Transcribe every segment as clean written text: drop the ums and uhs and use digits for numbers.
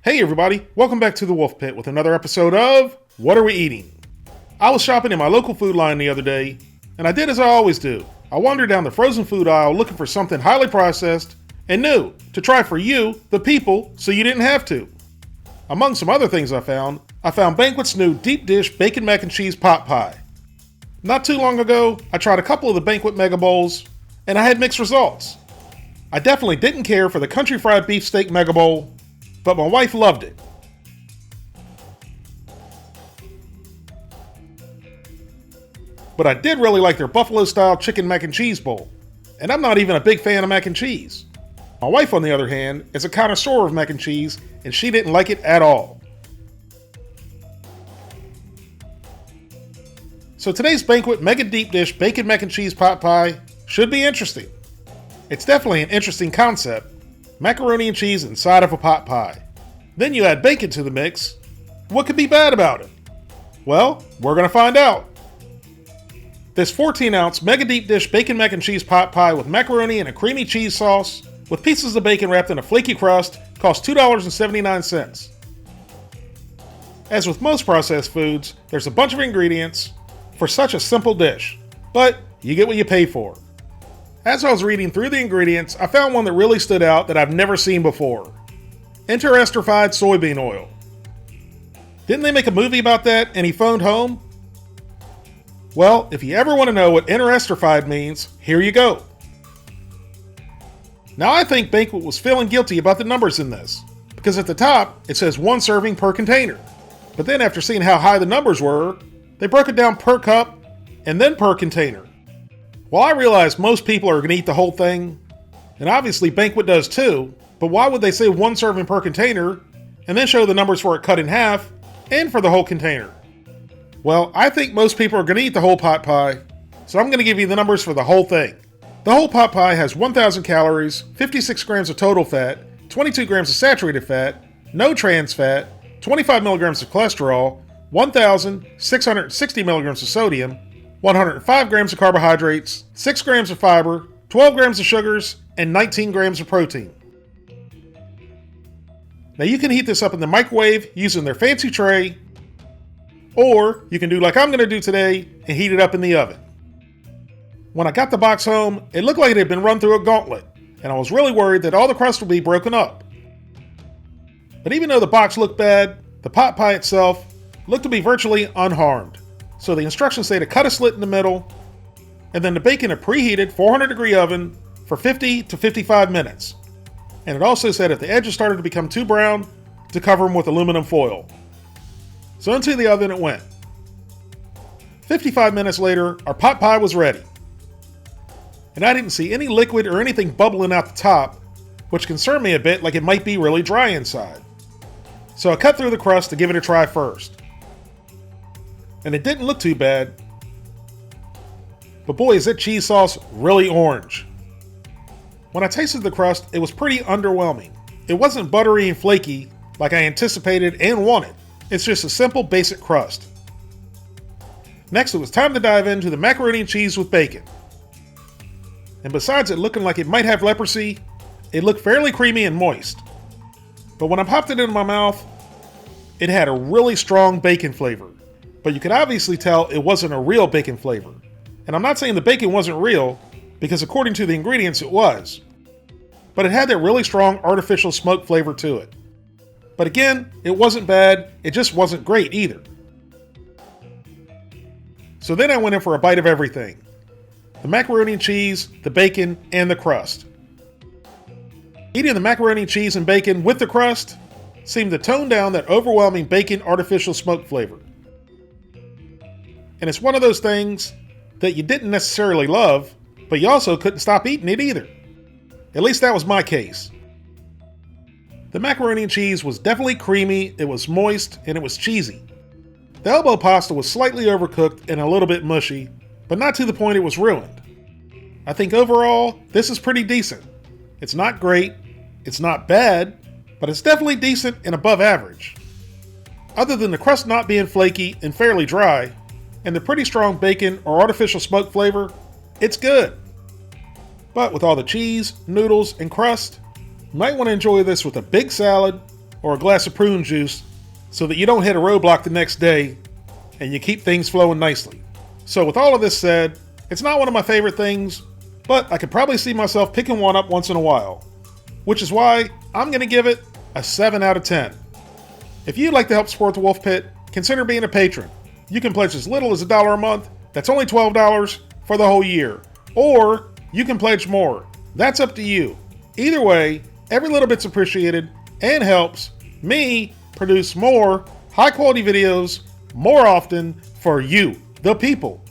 Hey everybody, welcome back to the Wolfe Pit with another episode of What Are We Eating? I was shopping in my local food line the other day, and I did as I always do. I wandered down the frozen food aisle looking for something highly processed and new to try for you, the people, so you didn't have to. Among some other things I found Banquet's new deep dish bacon mac and cheese pot pie. Not too long ago, I tried a couple of the Banquet mega bowls, and I had mixed results. I definitely didn't care for the country fried beefsteak mega bowl, but my wife loved it. But I did really like their buffalo style chicken mac and cheese bowl, and I'm not even a big fan of mac and cheese. My wife, on the other hand, is a connoisseur of mac and cheese, and she didn't like it at all. So today's Banquet mega deep dish bacon mac and cheese pot pie should be interesting. It's definitely an interesting concept. Macaroni and cheese inside of a pot pie. Then you add bacon to the mix. What could be bad about it? Well, we're going to find out. This 14-ounce mega deep dish bacon mac and cheese pot pie with macaroni and a creamy cheese sauce with pieces of bacon wrapped in a flaky crust costs $2.79. As with most processed foods, there's a bunch of ingredients for such a simple dish, but you get what you pay for. As I was reading through the ingredients, I found one that really stood out that I've never seen before. Interestrified soybean oil. Didn't they make a movie about that and he phoned home? Well, if you ever want to know what interestrified means, here you go. Now I think Banquet was feeling guilty about the numbers in this, because at the top it says 1 serving per container. But then after seeing how high the numbers were, they broke it down per cup and then per container. Well, I realize most people are going to eat the whole thing, and obviously Banquet does too, but why would they say 1 serving per container and then show the numbers for it cut in half and for the whole container? Well, I think most people are going to eat the whole pot pie, so I'm going to give you the numbers for the whole thing. The whole pot pie has 1,000 calories, 56 grams of total fat, 22 grams of saturated fat, no trans fat, 25 milligrams of cholesterol, 1,660 milligrams of sodium, 105 grams of carbohydrates, 6 grams of fiber, 12 grams of sugars, and 19 grams of protein. Now you can heat this up in the microwave using their fancy tray, or you can do like I'm going to do today and heat it up in the oven. When I got the box home, it looked like it had been run through a gauntlet, and I was really worried that all the crust would be broken up. But even though the box looked bad, the pot pie itself looked to be virtually unharmed. So the instructions say to cut a slit in the middle, and then to bake in a preheated 400-degree oven for 50 to 55 minutes. And it also said if the edges started to become too brown, to cover them with aluminum foil. So into the oven it went. 55 minutes later, our pot pie was ready. And I didn't see any liquid or anything bubbling out the top, which concerned me a bit, like it might be really dry inside. So I cut through the crust to give it a try first. And it didn't look too bad. But boy, is that cheese sauce really orange. When I tasted the crust, it was pretty underwhelming. It wasn't buttery and flaky like I anticipated and wanted. It's just a simple, basic crust. Next, it was time to dive into the macaroni and cheese with bacon. And besides it looking like it might have leprosy, it looked fairly creamy and moist. But when I popped it into my mouth, it had a really strong bacon flavor. But you could obviously tell it wasn't a real bacon flavor. And I'm not saying the bacon wasn't real, because according to the ingredients it was. But it had that really strong artificial smoke flavor to it. But again, it wasn't bad, it just wasn't great either. So then I went in for a bite of everything. The macaroni and cheese, the bacon, and the crust. Eating the macaroni and cheese and bacon with the crust seemed to tone down that overwhelming bacon artificial smoke flavor. And it's one of those things that you didn't necessarily love, but you also couldn't stop eating it either. At least that was my case. The macaroni and cheese was definitely creamy, it was moist, and it was cheesy. The elbow pasta was slightly overcooked and a little bit mushy, but not to the point it was ruined. I think overall, this is pretty decent. It's not great, it's not bad, but it's definitely decent and above average. Other than the crust not being flaky and fairly dry, and the pretty strong bacon or artificial smoke flavor, it's good. But with all the cheese, noodles, and crust, you might want to enjoy this with a big salad, or a glass of prune juice so that you don't hit a roadblock the next day and you keep things flowing nicely. So with all of this said, it's not one of my favorite things, but I could probably see myself picking one up once in a while, which is why I'm going to give it a 7 out of 10. If you'd like to help support the Wolfe Pit, consider being a patron. You can pledge as little as $1 a month. That's only $12 for the whole year. Or you can pledge more. That's up to you. Either way, every little bit's appreciated and helps me produce more high-quality videos more often for you, the people.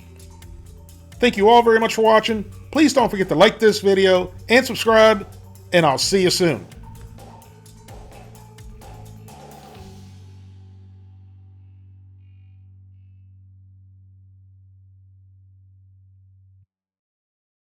Thank you all very much for watching. Please don't forget to like this video and subscribe, and I'll see you soon.